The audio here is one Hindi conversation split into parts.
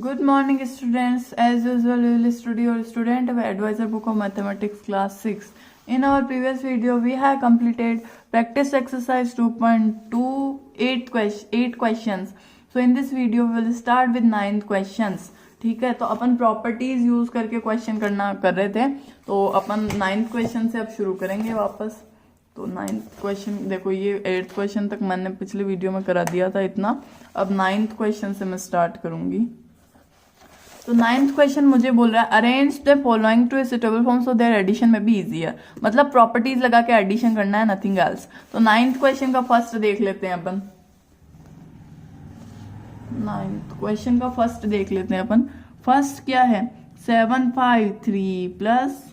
Good morning students. As usual we will study your student advisor book of mathematics class 6. In our previous video we have completed practice exercise 2.2 8 questions. So in this video we will start with 9th questions. ठीक है, तो अपन प्रॉपर्टीज यूज करके क्वेश्चन कर रहे थे, तो अपन 9th क्वेश्चन से अब शुरू करेंगे वापस. तो 9th क्वेश्चन देखो, ये 8th क्वेश्चन तक मैंने पिछले वीडियो में करा दिया था इतना. अब 9th क्वेश्चन से मैं स्टार्ट करूंगी. तो 9th क्वेश्चन मुझे बोल रहा है arrange the following to a suitable form so their addition may be easier. मतलब प्रॉपर्टीज लगा के एडिशन करना है, नथिंग एल्स. तो 9th क्वेश्चन का फर्स्ट देख लेते हैं अपन. 9th क्वेश्चन का फर्स्ट देख लेते हैं अपन. फर्स्ट क्या है? 753 प्लस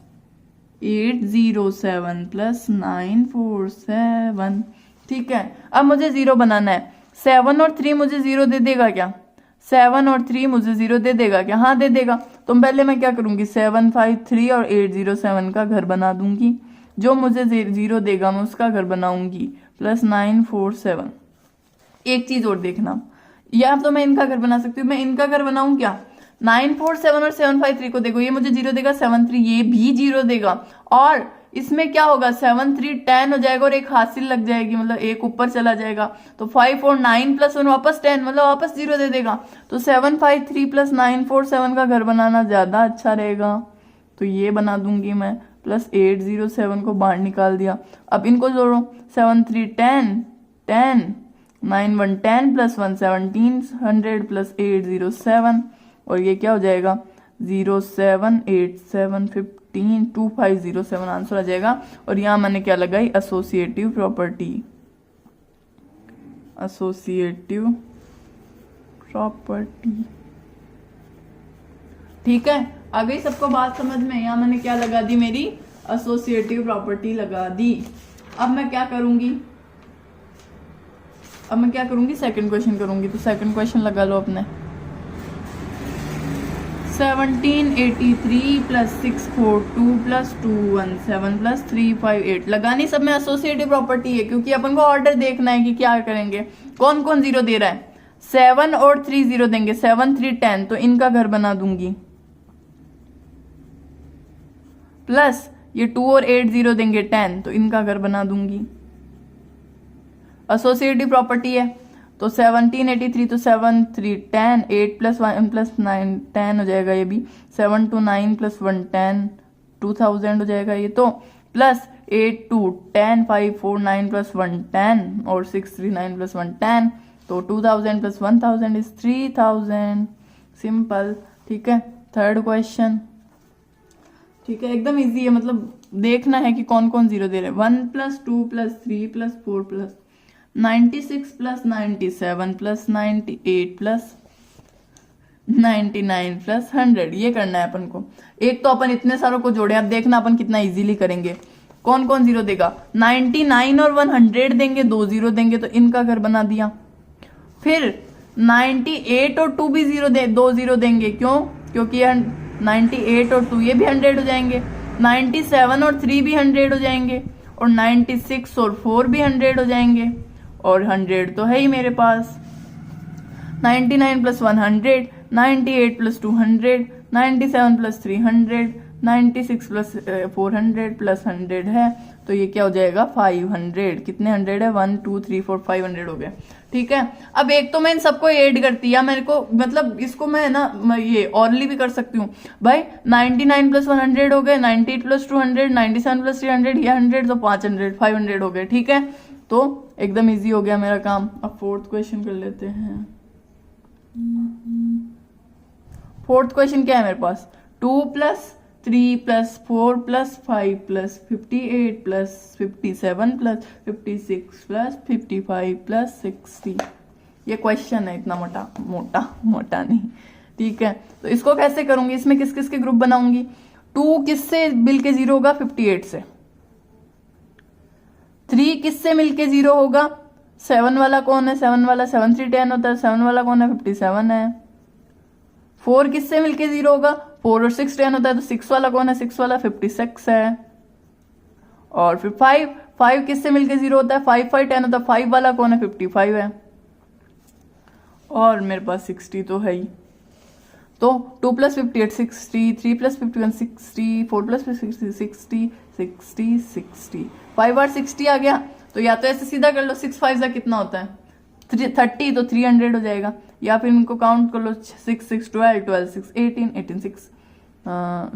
807 प्लस 947. ठीक है, अब मुझे जीरो बनाना है. 7 और 3 मुझे जीरो दे देगा क्या? 7 और 3 मुझे जीरो दे देगा क्या? हाँ दे देगा. तो पहले मैं क्या करूंगी, 753 और 807 का घर बना दूंगी. जो मुझे जीरो देगा मैं उसका घर बनाऊंगी. प्लस 947. एक चीज और देखना, या तो मैं इनका घर बना सकती हूँ. मैं इनका घर बनाऊं क्या? 947 और 753 को देखो, ये मुझे जीरो देगा. 73 ये भी जीरो देगा. और इसमें क्या होगा, 73 10 हो जाएगा और एक हासिल लग जाएगी, मतलब एक ऊपर चला जाएगा. तो 5 और 9 प्लस 1 वापस 10, मतलब वापस जीरो दे देगा. तो 753 प्लस 947 का घर बनाना ज्यादा अच्छा रहेगा. तो ये बना दूंगी मैं. प्लस 807 को बाहर निकाल दिया. अब इनको जोड़ो. 73 10 10 9 1 10 प्लस 1 1700 प्लस 807. और ये क्या हो जाएगा, 078715 2507 आंसर आ जाएगा. और यहां मैंने क्या लगाई, एसोसिएटिव प्रॉपर्टी. Associative property. ठीक है, आ गई सबको बात समझ में? यहां मैंने क्या लगा दी, मेरी एसोसिएटिव प्रॉपर्टी लगा दी. अब मैं क्या करूंगी, सेकंड क्वेश्चन करूंगी. तो सेकंड क्वेश्चन लगा लो अपने. 1783 प्लस 642 प्लस 217 प्लस 358. लगानी सब में एसोसिएटिव प्रॉपर्टी है, क्योंकि अपन को ऑर्डर देखना है कि क्या करेंगे, कौन कौन जीरो दे रहा है. 7 और 3 जीरो देंगे. 7 3 10, तो इनका घर बना दूंगी. प्लस ये 2 और 8 जीरो देंगे 10, तो इनका घर बना दूंगी. एसोसिएटिव प्रॉपर्टी है. तो 1783 तो 7 3 10 8 प्लस 1 प्लस 9 10 हो जाएगा. ये भी 7 2 9 प्लस 1 10 2000 हो जाएगा ये. तो प्लस 8 2 10 5 4 9 प्लस 1 10 और 6 3 9 प्लस 1 10. तो 2000 प्लस 1000 इज 3000. सिंपल. ठीक है, थर्ड क्वेश्चन. ठीक है, एकदम इजी है. मतलब देखना है कि कौन कौन जीरो दे रहे हैं. 1 plus 2 plus 3 plus 4 plus 96 plus 97 plus 98 plus 99 plus 100. ये करना है अपन को. एक तो अपन इतने सारों को जोड़े. अब देखना अपन कितना इजीली करेंगे. कौन कौन जीरो देगा, 99 और 100 देंगे, 2 जीरो देंगे, तो इनका घर बना दिया. फिर 98 और 2 भी जीरो 2 जीरो देंगे. क्यों? क्योंकि 98 और 2 ये भी 100 हो जाएंगे. 97 और 3 भी 100 हो जाएंगे. और 96 और 4 भी 100 हो जाएंगे. और 100 तो है ही मेरे पास. 99 plus 100, 98 plus 200, 97 plus 300, 96 plus 400 plus 100 है. तो ये क्या हो जाएगा, 500. कितने 100 है, 1 2 3 4 500 हो गए. ठीक है, अब एक तो मैं इन सबको ऐड करती है मेरे को, मतलब इसको मैं ना ये ऑरली भी कर सकती हूँ भाई. 99 प्लस 100 हो गए, 98 प्लस 200, 97 प्लस 300, ये 100, तो 500 हो गए. ठीक है, तो एकदम इजी हो गया मेरा काम. अब फोर्थ क्वेश्चन कर लेते हैं. फोर्थ क्वेश्चन क्या है मेरे पास, 2 plus 3 plus 4 plus 5 plus 58 plus 57 plus 56 plus 55 plus 60. ये क्वेश्चन है, इतना मोटा नहीं. ठीक है, तो इसको कैसे करूंगी, इसमें किस किस के ग्रुप बनाऊंगी. 2 किससे मिलके जीरो होगा, 58 से. 3 किससे मिलके जीरो होगा, 7 वाला कौन है, 7 वाला 7 3 10 होता है. 7 वाला कौन है, 57 है. 4 किससे मिलके जीरो होगा, 4 और 6 10 होता है. तो 6 वाला कौन है, 6 वाला 56 है. और फिर 5 किससे मिलके जीरो होता है, 5 5 10 होता है. 5 वाला कौन है, 55 है. और मेरे पास 60 तो है ही. तो 2 + 58 60, 3 + 51 60, 4 + 50 60, 60 60, 5 बार 60 आ गया। तो या तो ऐसे सीधा कर लो, 6 5 का कितना होता है 30, तो 300 हो जाएगा। या फिर इनको काउंट कर लो, 6 6 12, 12 6 18, 18 6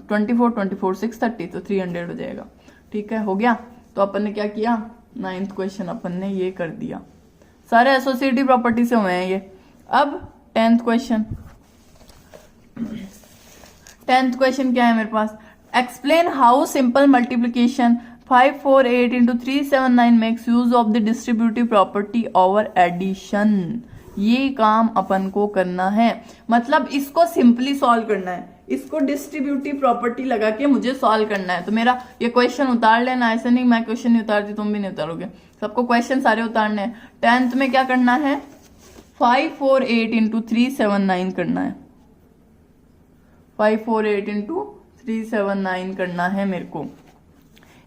24, 24 6 30, तो 300 हो जाएगा। ठीक है, हो गया। तो अपन ने क्या किया, 9th क्वेश्चन अपन ने ये कर दिया। सारे एसोसिएटिव प्रॉपर्टी से हुए हैं ये। अब 10th क्वेश्चन। 10th क्वेश्चन क्या है मेरे पास, explain how simple multiplication 548 into 379 makes use of the distributive property over addition. ये काम अपन को करना है, मतलब इसको सिंपली सॉल्व करना है, इसको डिस्ट्रीब्यूटिव प्रॉपर्टी लगा के मुझे सॉल्व करना है। तो मेरा ये क्वेश्चन उतार लेना, ऐसे नहीं मैं क्वेश्चन नहीं उतारती तुम भी नहीं उतारोगे, सबको क्वेश्चन सारे उतारने हैं। 10th में क्या करना है, 548 into 379 करना है, 548 into 379 करना है मेरे को,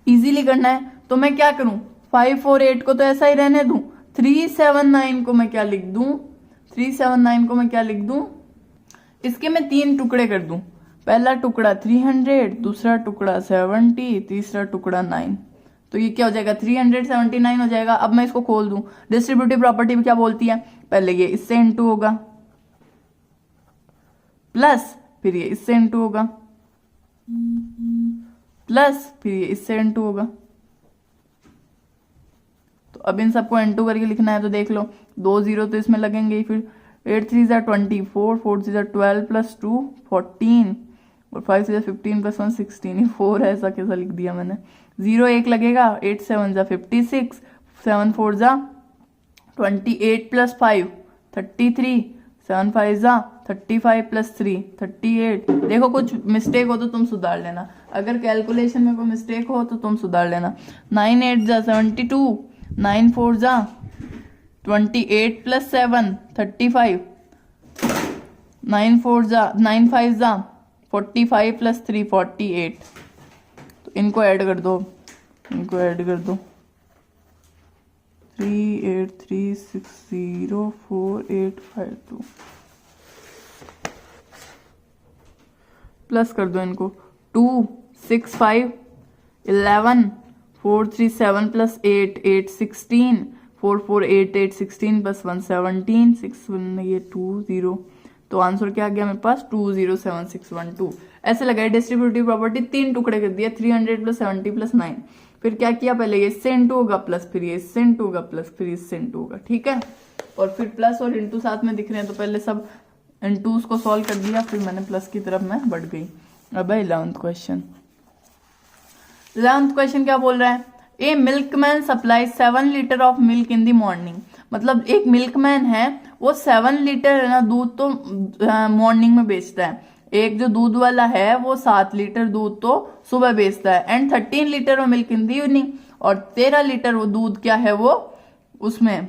इजीली करना है। तो मैं क्या करूं, 548 को तो ऐसा ही रहने दूं, 379 को मैं क्या लिख दूं, 379 को मैं क्या लिख दूं, इसके मैं 3 टुकड़े कर दूं। पहला टुकड़ा 300, दूसरा टुकड़ा 70, तीसरा टुकड़ा 9। तो ये क्या हो जाएगा, 379 हो जाएगा। अब मैं इसको खोल दूं, डिस्ट्रीब्यूटिव प्रॉपर्टी भी क्या बोलती है, पहले ये इससे इनटू होगा, प्लस फिर ये इससे इनटू होगा, प्लस फिर ये इससे इनटू होगा। तो अब इन सबको इनटू करके लिखना है, तो देख लो 2 0 तो इसमें लगेंगे ही। फिर 8 3 24, 4 3 12 + 2 14, और 5 6 15 + 1 16, 4 है, ऐसा कैसा लिख दिया मैंने। 0 1 लगेगा, 8 7 56, 7 4 28 + 5 33, 7 5 35 + 3 38। देखो कुछ मिस्टेक हो तो तुम सुधार लेना, अगर कैलकुलेशन में कोई मिस्टेक हो तो तुम सुधार लेना। 9 8 72, 9 4 28 + 7 35, 9 5 45 + 3 48। तो इनको ऐड कर दो, इनको ऐड कर दो, 3 8 3 6 0 4 8 5 2, प्लस कर दो इनको, 2 6 5 11, 4 3 7 + 8 8 16, 4 4 8 8 16 + 1 17, 6 1 ये 2 0। तो आंसर क्या आ गया मेरे पास, 207612। ऐसे लगाए डिस्ट्रीब्यूटिव प्रॉपर्टी, 3 टुकड़े कर दिया, 300 + 70 + 9। फिर क्या किया, पहले ये इससे इनटू होगा, प्लस फिर ये इससे इनटू होगा, प्लस फिर इससे इनटू होगा। ठीक है, और फिर प्लस और इनटू साथ में दिख रहे हैं, तो पहले सब इनटूस को सॉल्व कर दिया, फिर मैंने प्लस की तरफ मैं बढ़ गई। अब है 11th क्वेश्चन। 11th क्वेश्चन क्या बोल रहा है, a milkman supply 7 litre of milk in the morning. मतलब एक मिल्कमैन है, वो 7 लीटर है ना दूध तो मॉर्निंग में बेचता है। एक जो दूध वाला है वो 7 लीटर दूध तो सुबह बेचता है, and 13 litre of milk in the evening, और 13 लीटर वो दूध क्या है वो उसमें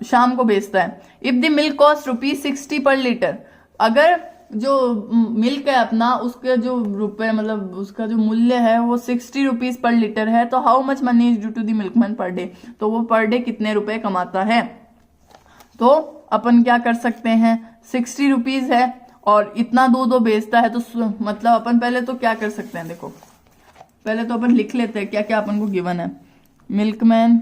शाम को बेचता है। इफ द मिल्क कॉस्ट ₹60 पर लीटर, अगर जो मिल्क है अपना उसके जो रुपए मतलब उसका जो मूल्य है वो 60 रुपीज पर लीटर है, तो how much money is due to the milkman per day, तो वो पर डे कितने रुपए कमाता है। तो अपन क्या कर सकते हैं, 60 रुपीज है और इतना दूध वो बेचता है, तो मतलब अपन पहले तो क्या कर सकते हैं, देखो पहले तो अपन लिख लेते हैं क्या क्या अपन को गिवन है। Milkman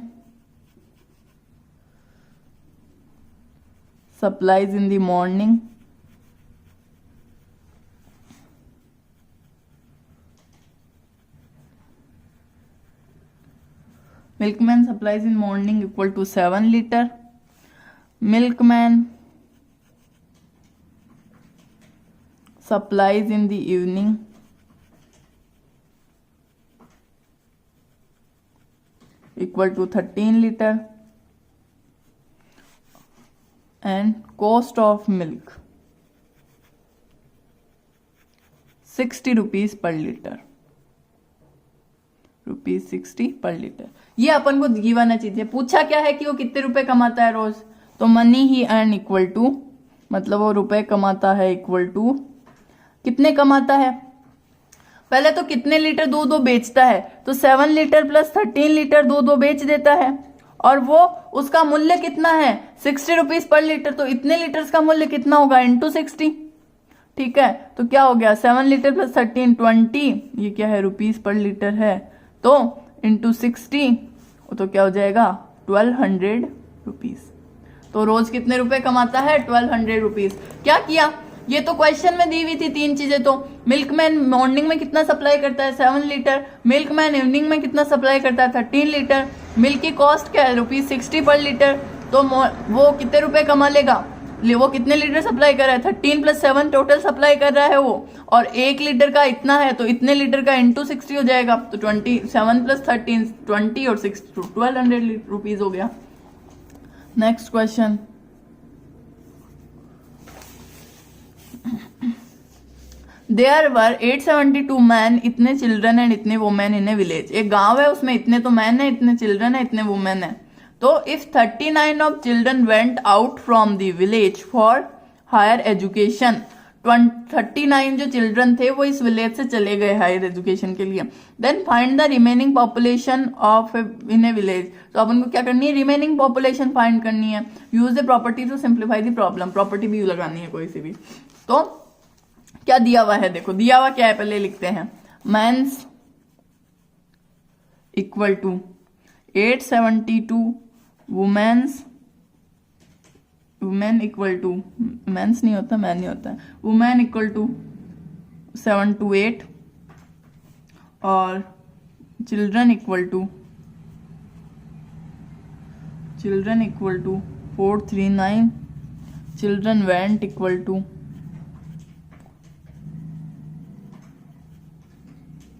supplies in the morning, milkman supplies in morning equal to 7 liter, milkman supplies in the evening equal to 13 liter, and cost of milk 60 rupees per liter, ₹60 पर लीटर। ये अपन को गिवन है चीजें, पूछा क्या है कि वो कितने रुपए कमाता है रोज, तो money he earn equal to, मतलब वो रुपए कमाता है इक्वल टू कितने कमाता है, पहले तो कितने लीटर दूध वो बेचता है, तो 7 लीटर प्लस 13 लीटर दूध वो बेच देता है, और वो उसका मूल्य कितना है 60 रुपीज पर लीटर, तो इतने लीटर्स का मूल्य कितना होगा इंटू 60, ठीक है, तो क्या हो गया 7 लीटर प्लस 13 20, ये क्या है रुपीस पर लीटर है, तो इंटू 60 तो क्या हो जाएगा 1200 रुपीज। तो रोज कितने रुपए कमाता है 1200 रुपीज। क्या किया, ये तो क्वेश्चन में दी हुई थी तीन चीजें, तो मिल्कमैन मॉर्निंग में कितना सप्लाई करता है 7 लीटर, मिल्कमैन इवनिंग में कितना सप्लाई करता है 13 लीटर, मिल्क की कॉस्ट क्या है ₹60 पर लीटर, तो वो कितने रुपए कमा लेगा, वो कितने लीटर सप्लाई कर रहा है 13 प्लस 7 टोटल सप्लाई कर रहा है वो, और 1 लीटर का इतना है तो इतने लीटर का इंटू 60 हो जाएगा, तो 27 प्लस 13 20 और 6 1200 रुपीज हो गया। Next question, there were 872 men, इतने चिल्ड्रन एंड इतने वुमेन इन ए विलेज। एक गांव है उसमें इतने तो मैन है, इतने चिल्ड्रन है, इतने वुमेन है। तो if 39 of children went out from the village for higher education, 39 जो चिल्ड्रन थे वो इस विलेज से चले गए हायर एजुकेशन के लिए, then find the remaining population of in a village. तो अपन को क्या करनी है, रिमेनिंग पॉपुलेशन फाइंड करनी है। Use the property to simplify the problem, property भी लगानी है कोई सी भी। तो क्या दिया हुआ है, देखो दिया हुआ क्या है पहले लिखते हैं, mens equal to 872 womens, women equal to, mens नहीं होता मैन नहीं होता है, वुमेन इक्वल टू 728 और children equal to 439, children went equal to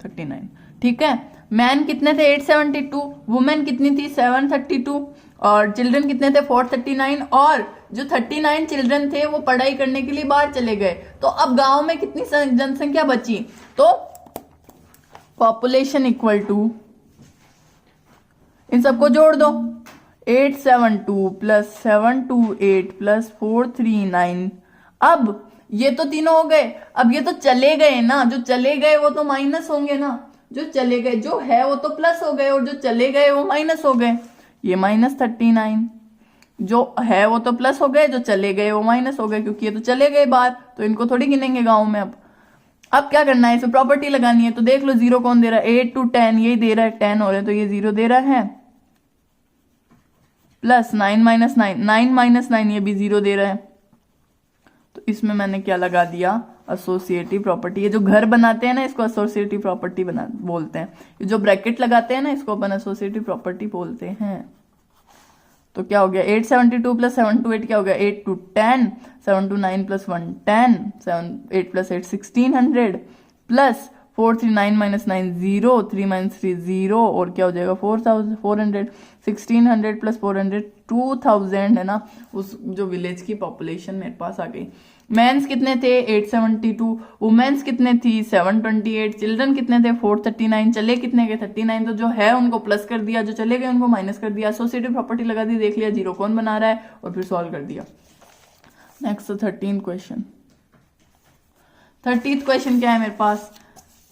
39। ठीक है, मैन कितने थे 872, वुमेन कितनी थी 732 और चिल्ड्रन कितने थे 439, और जो 39 चिल्ड्रन थे वो पढ़ाई करने के लिए बाहर चले गए। तो अब गांव में कितनी जनसंख्या बची, तो पॉपुलेशन इक्वल टू, इन सबको जोड़ दो, 872 प्लस 728 प्लस 439। अब ये तो तीनों हो गए, अब ये तो चले गए ना, जो चले गए वो तो माइनस होंगे ना, जो चले गए, जो है वो तो प्लस हो गए और जो चले गए वो माइनस हो गए। ये -39, जो है वो तो प्लस हो गए, जो चले गए वो माइनस हो गए, क्योंकि ये तो चले गए बाहर, तो इनको थोड़ी गिनेंगे गांव में। अब क्या करना है, इसमें प्रॉपर्टी लगानी है। तो देख लो जीरो कौन दे रहा है, 8 to 10 यही दे रहा है, 10 हो रहे तो ये 0 दे रहा है, प्लस 9 - 9, 9 - 9 ये भी 0 दे रहा है। तो इसमें मैंने क्या लगा दिया, एसोसिएटिव प्रॉपर्टी। ये जो घर बनाते हैं ना इसको एसोसिएटिव प्रॉपर्टी बोलते हैं, ये जो ब्रैकेट लगाते हैं ना इसको अपन एसोसिएटिव प्रॉपर्टी बोलते हैं। तो क्या हो गया 872 प्लस 728 क्या हो गया 8 to 10, 7 to 9 plus 1 10, 8 plus 8 1600 plus 439 - 9 0, 3 - 3 0 और क्या हो जाएगा 4400, 1600 प्लस 400 2000 है ना, उस जो विलेज की पॉपुलेशन मेरे पास आ गई। मेंस कितने थे 872, वुमेन्स कितने थी 728, चिल्ड्रन कितने थे 439, चले कितने गए 39, तो जो है उनको प्लस कर दिया, जो चले गए उनको माइनस कर दिया, एसोसिएटिव प्रॉपर्टी लगा दी, देख लिया जीरो कौन बना रहा है और फिर सॉल्व कर दिया। नेक्स्ट 13 क्वेश्चन, 30th क्वेश्चन क्या है मेरे पास,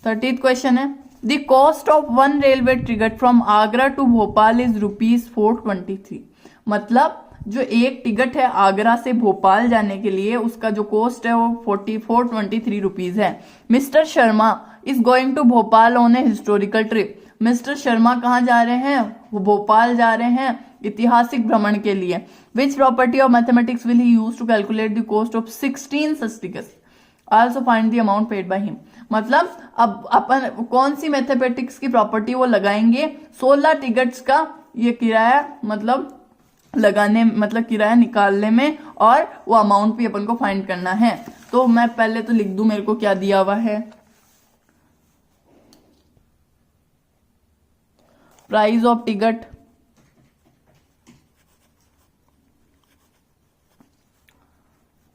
30th क्वेश्चन है the cost of one railway ticket from Agra to Bhopal is ₹423। मतलब जो एक टिकट है आगरा से भोपाल जाने के लिए उसका जो कॉस्ट है वो 423 रुपीज है। Mister Sharma is going to Bhopal on a historical trip. Mister Sharma कहाँ जा रहे हैं, वो भोपाल जा रहे हैं ऐतिहासिक भ्रमण के लिए। Which property of mathematics will he use to calculate the cost of 16 such tickets, also find the amount paid by him. मतलब अब अपन कौन सी मैथमेटिक्स की प्रॉपर्टी वो लगाएंगे, 16 टिकट्स का ये किराया मतलब लगाने, मतलब किराया निकालने में, और वो अमाउंट भी अपन को फाइंड करना है। तो मैं पहले तो लिख दूं मेरे को क्या दिया हुआ है, प्राइस ऑफ टिकट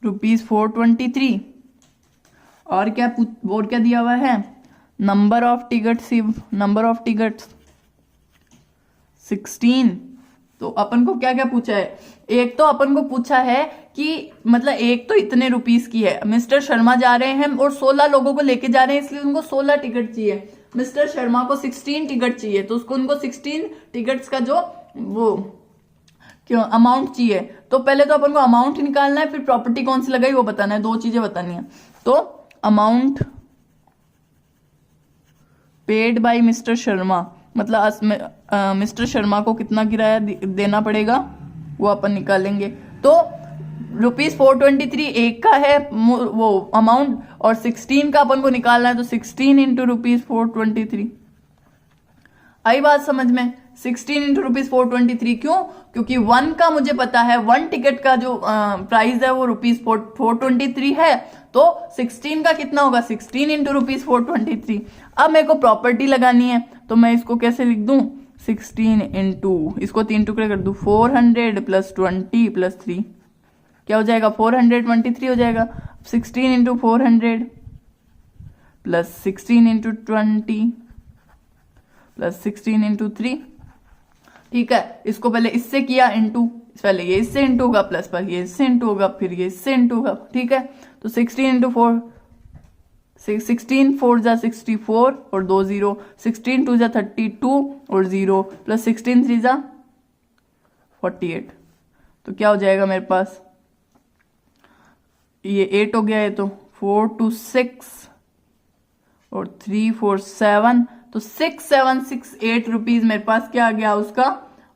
₹423 और क्या दिया हुआ है, नंबर ऑफ टिकट्स 16। तो अपन को क्या क्या पूछा है, एक तो अपन को पूछा है कि मतलब एक तो इतने रुपीस की है, मिस्टर शर्मा जा रहे हैं और 16 लोगों को लेके जा रहे हैं इसलिए उनको 16 टिकट चाहिए। मिस्टर शर्मा को 16 टिकट चाहिए तो उसको उनको 16 टिकट्स का जो वो क्यों अमाउंट चाहिए। तो पहले तो अपन को अमाउंट निकालना है, फिर प्रॉपर्टी कौन सी लगाई वो बताना है, दो चीजें बतानी है। तो amount paid bye mister Sharma, मतलब मिस्टर शर्मा को कितना किराया देना पड़ेगा वो अपन निकालेंगे। तो ₹423 एक का है वो अमाउंट, और 16 का अपन को निकालना है, तो 16 इंटू ₹423। आई बात समझ में? 16 इंटू ₹423 क्यों? क्योंकि 1 का मुझे पता है, 1 टिकट का जो प्राइस है वो ₹423 है, तो 16 का कितना होगा? 16 इंटू ₹423। अब मेरे को प्रॉपर्टी लगानी है, तो मैं इसको कैसे लिख दूं? 16 इंटू, इसको 3 टुकड़े कर दूं, 400 प्लस 20 प्लस 3 क्या हो जाएगा? 423 हो जाएगा। 16 into 400 plus 16 into 20 plus 16 into 3, ठीक है। इसको पहले इससे किया इंटू, पहले ये इससे इंटू होगा, प्लस पर ये इससे इंटू होगा, फिर ये इससे इंटू होगा, ठीक है। तो 16 इंटू 4, 16 4 जा 64 और 2 0, 16 2 जा 32 और 0 प्लस 16 3 जा 48। तो क्या हो जाएगा मेरे पास? ये 8 हो गया है, तो 4 2 6 और 3 4 7, तो 6768 रुपीज मेरे पास क्या आ गया? उसका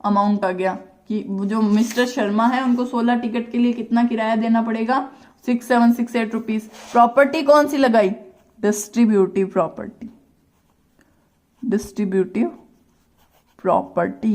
अमाउंट आ गया कि जो मिस्टर शर्मा है उनको 16 टिकट के लिए कितना किराया देना पड़ेगा? 6768 रुपीज। प्रॉपर्टी कौन सी लगाई? Distributive property. डिस्ट्रीब्यूटिव प्रॉपर्टी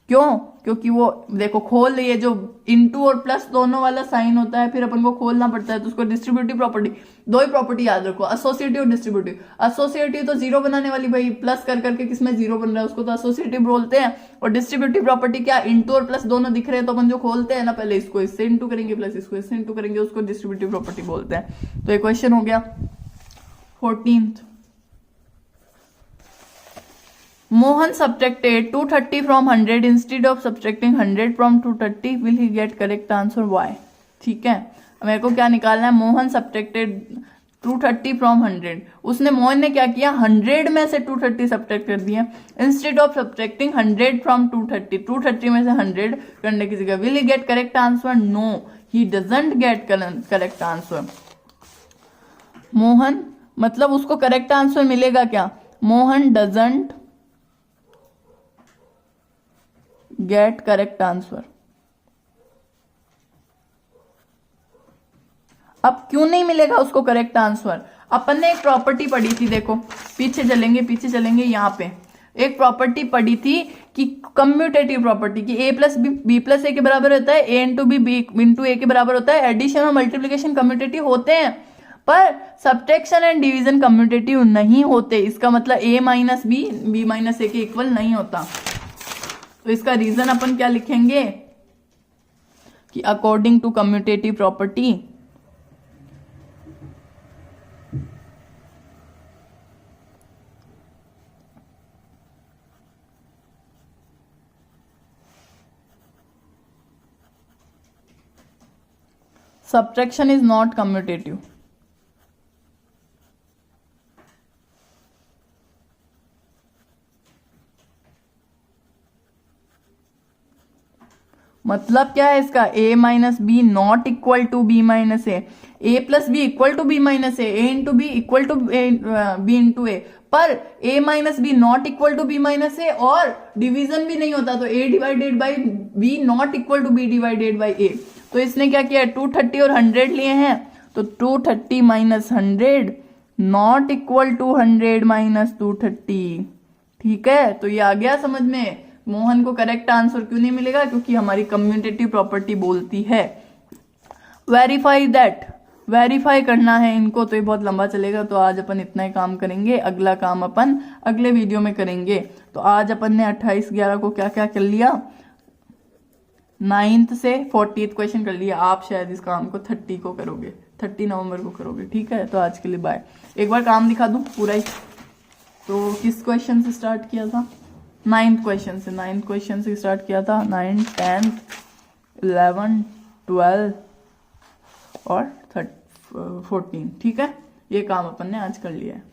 क्यों? क्योंकि वो देखो खोल, ये जो इनटू और प्लस दोनों वाला साइन होता है, फिर अपन को खोलना पड़ता है, तो उसको डिस्ट्रीब्यूटिव प्रॉपर्टी। दो ही प्रॉपर्टी याद रखो, एसोसिएटिव और डिस्ट्रीब्यूटिव। एसोसिएटिव तो जीरो बनाने वाली, भाई प्लस कर करके किसमें जीरो बन रहा है उसको तो एसोसिएटिव बोलते हैं। और डिस्ट्रीब्यूटिव प्रॉपर्टी क्या? इनटू और प्लस दोनों दिख रहे हैं, तो अपन जो खोलते हैं ना, पहले इसको इससे इंटू करेंगे, प्लस इसको इससे इंटू करेंगे, उसको डिस्ट्रीब्यूटिव प्रॉपर्टी बोलते हैं। तो ये क्वेश्चन हो गया 14th। Mohan subtracted 230 from 100 instead of subtracting 100 from 230. Will he get correct answer? Why? ठीक है, मेरे को क्या निकालना है? Mohan subtracted 230 from 100। उसने, मोहन ने क्या किया? 100 में से 230 सब्ट्रैक्ट कर दिया, इंस्टेड ऑफ सब्ट्रैक्टिंग 100 फ्रॉम 230। 230 में से 100 करने की जगह will he get correct answer? No, he doesn't get correct answer. Mohan मतलब उसको करेक्ट आंसर मिलेगा क्या? Mohan doesn't get correct answer. अब क्यों नहीं मिलेगा उसको करेक्ट आंसर? अपन ने एक प्रॉपर्टी पढ़ी थी, देखो पीछे चलेंगे यहां पे एक प्रॉपर्टी पढ़ी थी कि कम्यूटेटिव प्रॉपर्टी की ए प्लस बी प्लस ए के बराबर होता है, ए इंटू बी इंटू ए के बराबर होता है। एडिशन और मल्टीप्लीकेशन कम्यूटेटिव होते हैं, पर सब्ट्रैक्शन एंड डिवीजन कम्यूटेटिव नहीं होते। इसका मतलब ए माइनस बी माइनस ए के इक्वल नहीं होता। तो इसका रीजन अपन क्या लिखेंगे कि according to commutative property subtraction is not commutative। मतलब क्या है इसका? a minus B not equal to B minus A plus B equal to B minus A into B equal to B into A, पर a minus B not equal to B minus A और डिवीजन भी नहीं होता, तो a divided by B not equal to B divided by A. तो इसने क्या किया? 230 और 100 लिए हैं, तो 230 minus 100 not equal to 100 minus 230। ठीक है, तो ये आ गया समझ में। मोहन को करेक्ट आंसर क्यों नहीं मिलेगा? क्योंकि हमारी कम्यूटेटिव प्रॉपर्टी बोलती है। वेरीफाई दैट, वेरीफाई करना है इनको, तो ये बहुत लंबा चलेगा, तो आज अपन इतना ही काम करेंगे। अगला काम अपन अगले वीडियो में करेंगे। तो आज अपन ने 28/11 को क्या क्या कर लिया? 9th से 40th क्वेश्चन कर लिया। आप शायद इस काम को 30 को करोगे, 30 नवंबर को करोगे। ठीक है, तो आज के लिए बाय। एक बार काम दिखा दूं पूरा ही। तो किस क्वेश्चन से स्टार्ट किया था? 9th क्वेश्चन से, 9th क्वेश्चन से स्टार्ट किया था। 9, 10, 11, 12 और 14। ठीक है, ये काम अपन ने आज कर लिया है।